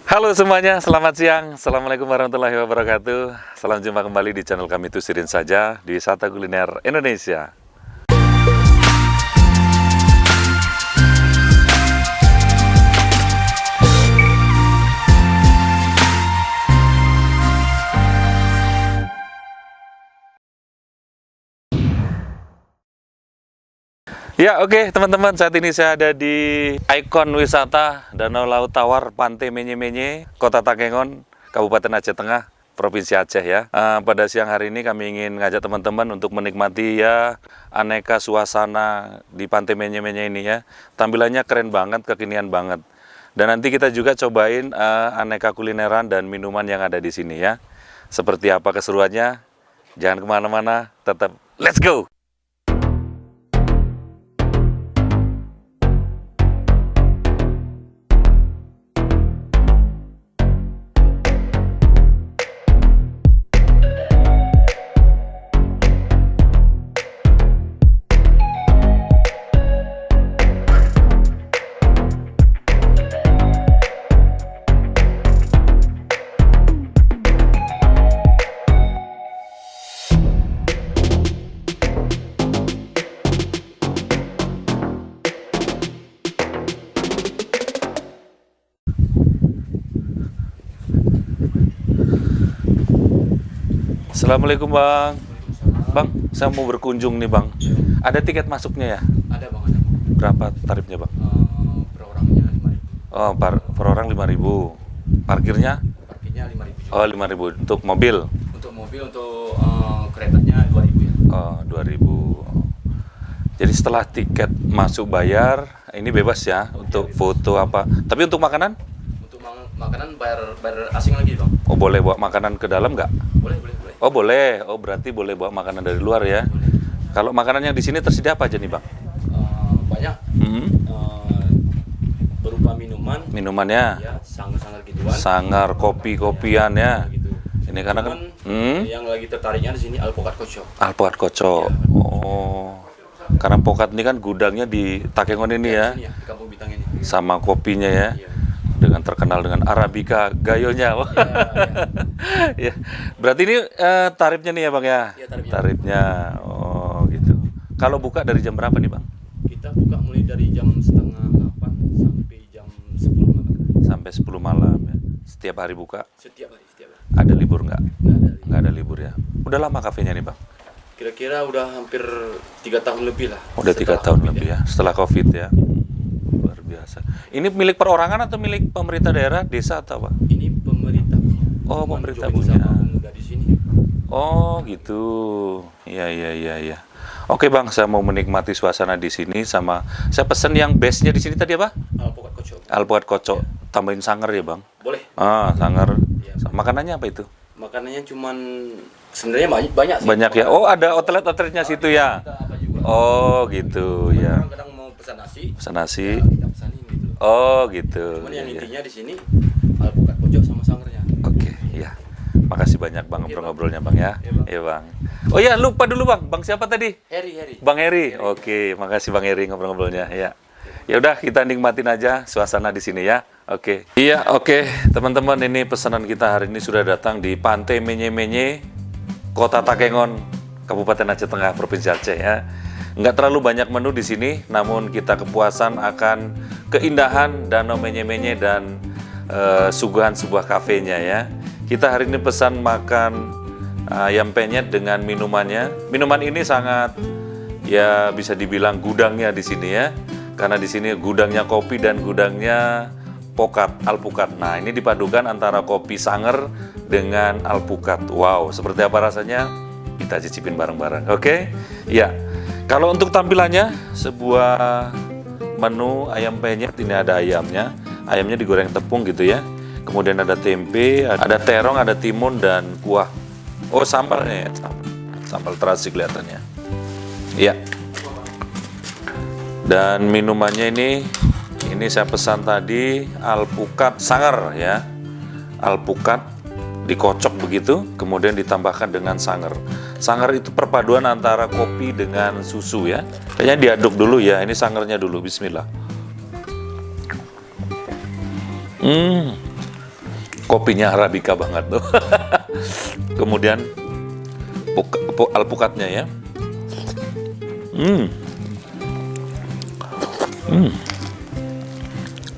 Halo semuanya, selamat siang. Assalamualaikum warahmatullahi wabarakatuh. Salam jumpa kembali di channel kami Tusirin Saja di Wisata Kuliner Indonesia. Ya oke teman-teman, saat ini saya ada di ikon wisata Danau Laut Tawar Pantai Menye-Menye, Kota Takengon, Kabupaten Aceh Tengah, Provinsi Aceh ya. Pada siang hari ini kami ingin ngajak teman-teman untuk menikmati ya aneka suasana di Pantai Menye-Menye ini ya. Tampilannya keren banget, kekinian banget. Dan nanti kita juga cobain aneka kulineran dan minuman yang ada di sini ya. Seperti apa keseruannya? Jangan kemana-mana, tetap let's go! Assalamualaikum Bang. Bang, saya mau berkunjung nih Bang. Ada tiket masuknya ya? Ada bang, ada bang. Berapa tarifnya Bang? Per orangnya 5.000. Oh, per orang 5.000. Parkirnya? Parkirnya 5.000 juga. Oh, 5.000 untuk mobil. Untuk mobil, untuk keretanya 2.000 ya. Oh, 2.000. Jadi setelah tiket masuk bayar, ini bebas ya untuk bebas. foto apa. Tapi untuk makanan? Untuk makanan bayar asing lagi bang. Oh, boleh bawa makanan ke dalam nggak? Boleh, boleh, boleh. Oh, boleh. Oh, berarti boleh bawa makanan dari luar ya. Boleh. Kalau makanan yang di sini tersedia apa aja nih Bang? Banyak. Hmm? Berupa minuman. Minumannya? Ya, sangar-sangar gituan. Sangar, kopi-kopian ya. Gitu. Ini karena kan Yang lagi tertariknya di sini alpukat kocok. alpukat kocok. Ya. Oh. Karena pokat ini kan gudangnya di Takengon ini ya. Di sini ya, di Kampung Bintang ini. Sama kopinya ya. Iya. Dengan terkenal dengan Arabica gayonya. Wah. Ya. Ya. Berarti ini tarifnya nih ya Bang ya? Iya, tarifnya. Tarifnya. Oh, gitu. Kalau buka dari jam berapa nih Bang? Kita buka mulai dari jam 7:30 sampai jam 10 malam. Sampai 10 malam ya. Setiap hari buka. Setiap hari, setiap hari. Ada libur nggak? Nggak ada. Nggak ada libur ya. Udah lama kafenya nih Bang? Kira-kira udah hampir 3 tahun lebih lah. Udah 3 setelah tahun COVID lebih ya. Setelah COVID ya. Luar biasa. Ini milik perorangan atau milik pemerintah daerah, desa atau apa? Ini pemerintah punya. Oh, Cuman pemerintah join punya. sama pemuda di sini. Oh, gitu. Iya, iya, iya, iya. Oke, Bang, saya mau menikmati suasana di sini sama saya pesen yang base-nya di sini tadi apa? Alpukat kocok. Alpukat kocok. Tambahin sangar ya, Bang? Boleh. Sangar. Iya. Makanannya apa itu? Makanannya cuman sebenarnya banyak sih. Banyak ya. Oh, ada outlet-outletnya situ ya. Kita apa juga. Oh, gitu ya. Kadang mau pesan nasi. Pesan nasi. Ya, kita pesanin gitu. Oh, gitu. Cuman Iya, yang iya. intinya di sini alpukat kocok sama sangernya. Oke, ya. Makasih banyak Bang Oke, ngobrol-ngobrolnya Bang ya. Iya, Bang. Iya, Bang. Oh ya, lupa dulu Bang. Bang siapa tadi? Heri. Bang Heri. Oke, makasih Bang Heri ngobrol-ngobrolnya ya. Ya udah kita nikmatin aja suasana di sini ya. Oke. Iya, oke. Teman-teman, ini pesanan kita hari ini sudah datang di Pantai Menye-Menye, Kota Takengon, Kabupaten Aceh Tengah, Provinsi Aceh ya. Nggak terlalu banyak menu di sini, namun kita kepuasan akan keindahan Danau Menye-Menye dan suguhan sebuah kafenya ya. Kita hari ini pesan makan ayam penyet dengan minumannya. Minuman ini sangat ya bisa dibilang gudangnya di sini ya. Karena di sini gudangnya kopi dan gudangnya alpukat. Nah, ini dipadukan antara kopi sanger dengan alpukat. Wow, seperti apa rasanya? Kita cicipin bareng-bareng. Oke? Ya. Kalau untuk tampilannya sebuah menu ayam penyet, ini ada ayamnya. Ayamnya digoreng tepung gitu ya. Kemudian ada tempe, ada terong, ada timun dan kuah. Oh, sambalnya ya. Sambal terasi kelihatannya. Iya. Dan minumannya ini saya pesan tadi alpukat sangar ya. Alpukat dikocok begitu, kemudian ditambahkan dengan sangar. Sangar itu perpaduan antara kopi dengan susu ya. Kayaknya diaduk dulu ya. Ini sangarnya dulu. Bismillah. Kopinya Arabica banget tuh. Kemudian alpukatnya ya.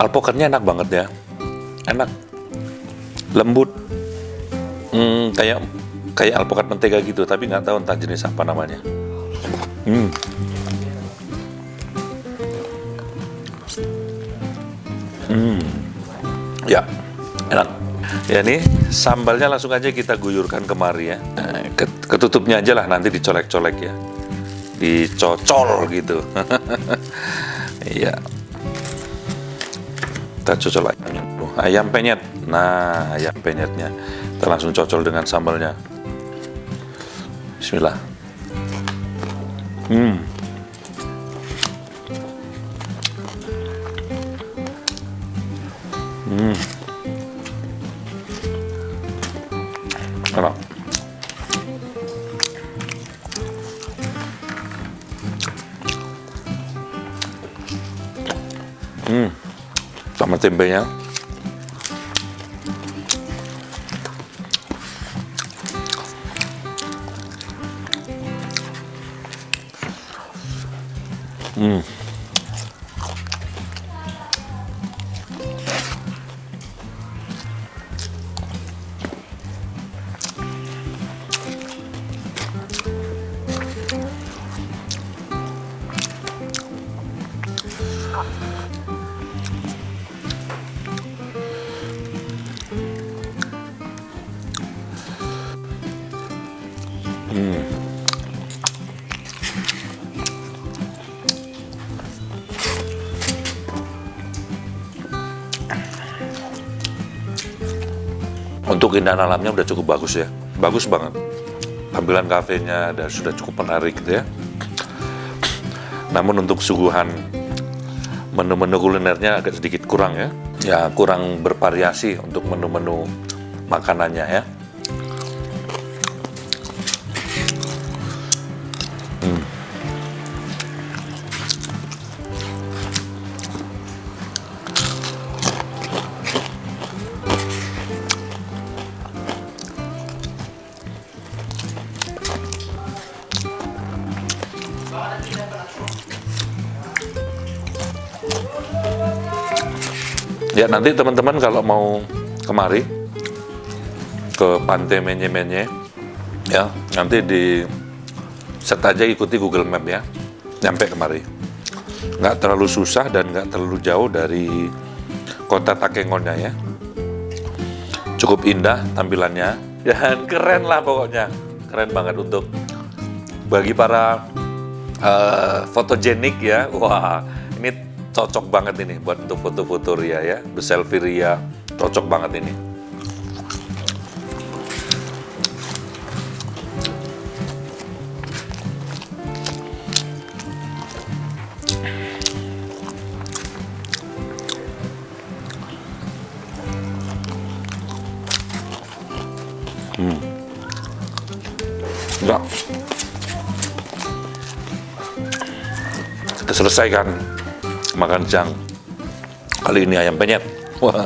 Alpukatnya enak banget ya. Enak. Lembut. Kayak alpukat mentega gitu, tapi nggak tahu entah jenis apa namanya. Ya, enak. Ya ini sambalnya langsung aja kita guyurkan kemari ya. Ketutupnya aja lah, nanti dicolek-colek ya. Dicocol gitu. Iya. Kita cocol ayam penyet. Nah, ayam penyetnya. Kita langsung cocol dengan sambalnya. Bismillah. Enak. Sama tempenya. Untuk keindahan alamnya udah cukup bagus ya, bagus banget. Tampilan kafenya sudah cukup menarik gitu ya. Namun untuk suguhan menu-menu kulinernya agak sedikit kurang ya. Ya kurang bervariasi untuk menu-menu makanannya ya. Ya nanti teman-teman kalau mau kemari ke Pantai Menye-Menye ya, nanti di set aja ikuti Google Map ya, nyampe kemari. Nggak terlalu susah dan nggak terlalu jauh dari kota Takengonnya ya. Cukup indah tampilannya dan keren lah pokoknya, keren banget untuk bagi para fotogenik ya. Wah ini cocok banget ini buat untuk foto-foto ria ya, berselfie ria, cocok banget ini. Enggak. Kita selesaikan makan siang kali ini ayam penyet. Wah.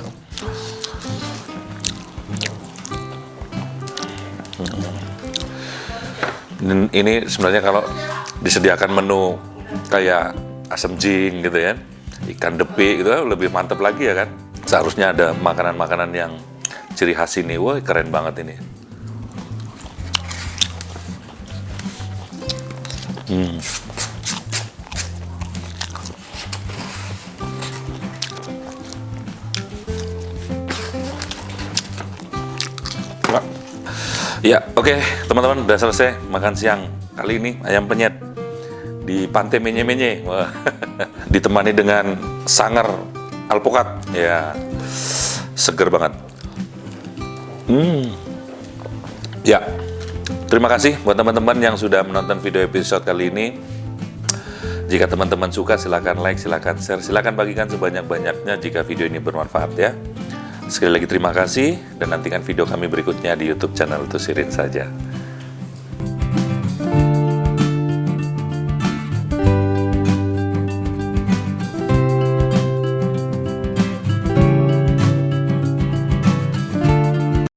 Ini sebenarnya kalau disediakan menu kayak asam jing gitu ya, ikan depi gitu lebih mantap lagi ya kan. Seharusnya ada makanan-makanan yang ciri khas ini. Wah, keren banget ini. Ya, oke, teman-teman udah selesai makan siang kali ini ayam penyet di Pantai Menye-Menye. Wah, ditemani dengan sangar alpukat. Ya, seger banget. Ya, terima kasih buat teman-teman yang sudah menonton video episode kali ini. Jika teman-teman suka, silakan like, silakan share, silakan bagikan sebanyak-banyaknya jika video ini bermanfaat ya. Sekali lagi terima kasih dan nantikan video kami berikutnya di YouTube channel Tusirin saja.